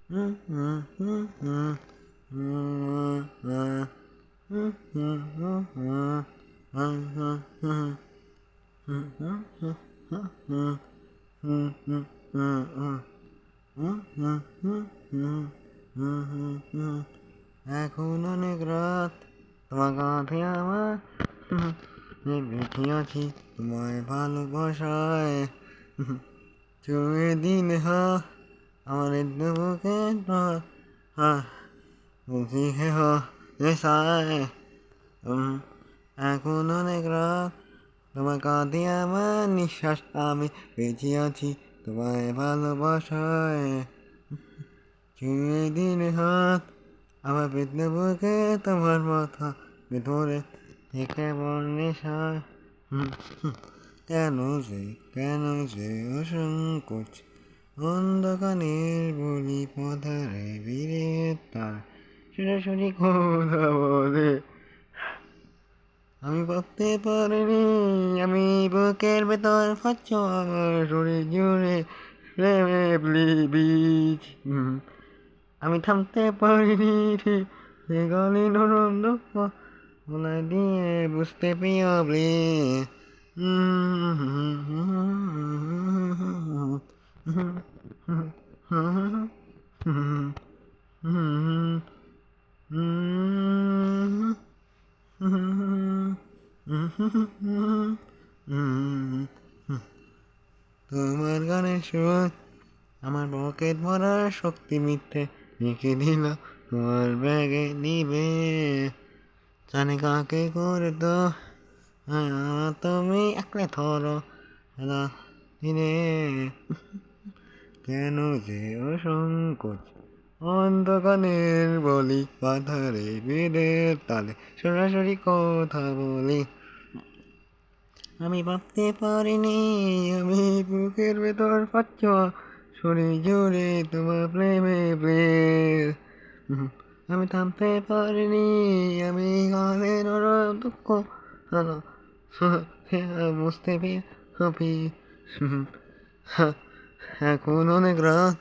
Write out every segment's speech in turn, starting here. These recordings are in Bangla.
এখন অনেক রাত, তোমার কাঁধে আমার বেঁচে আছি তোমায় ভালোবাসায়। চুয়ে দিন আমার বুকে বুঝি হে সায়। এখন অনেক রাত, তোমার কাঁধে আমার নিঃশ্বাস, আমি বেঁচে আছি তোমায় ভালোবাসায়। ছুঁয়ে দিন হাত আমার পেটে বুকে, তোমার মাথা ভেতরে থেকে নেশায়। কেন যে অসংকোচ অন্ধকারের বলি পথারে বীরে তার সরাসরি কথা বলে। আমি ভাবতে পারিনি আমি বুকের ভেতর পাচ্ছ আমার শরীর জুড়ে প্রেমে বীজ। আমি থামতে পারিনি সে গলি নরম বলে দিয়ে বুঝতে পেয়ে তোমার গানের সুর আমার পকেট ভরার শক্তি মিথ্যে রেখে দিল তোমার ব্যাগে নিবে। জানে কাকে করে তো তুমি একলে ধরো দিনে। কেন যে অসংকোচ অন্ধকারের বলি পাথারে বেদের তালে সরাসরি কথা বলি। আমি ভাবতে পারিনি আমি বুকের ভেতর পাচ্ছ শরীর জুড়ে তোমার প্রেমে প্রেম। আমি থামতে পারিনি আমি গানের দুঃখ বুঝতে পেরে। এখন অনেক রাত,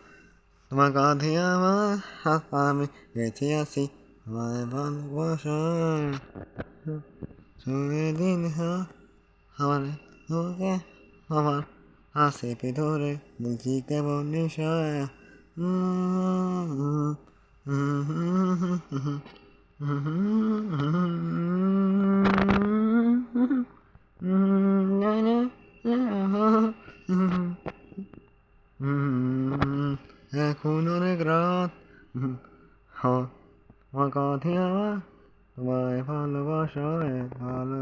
তোমার কাঁধে আমার আমি বেঁচে আছি তোমার ভালোবাসায়। ছুঁয়ে দিন আমার বুকে আমার আসে ভেতরে বুঝি কেমন নেশায়। এখন অনেক রাত, আমার কাঁধে আমার তোমায় ভালোবাসায় ভালো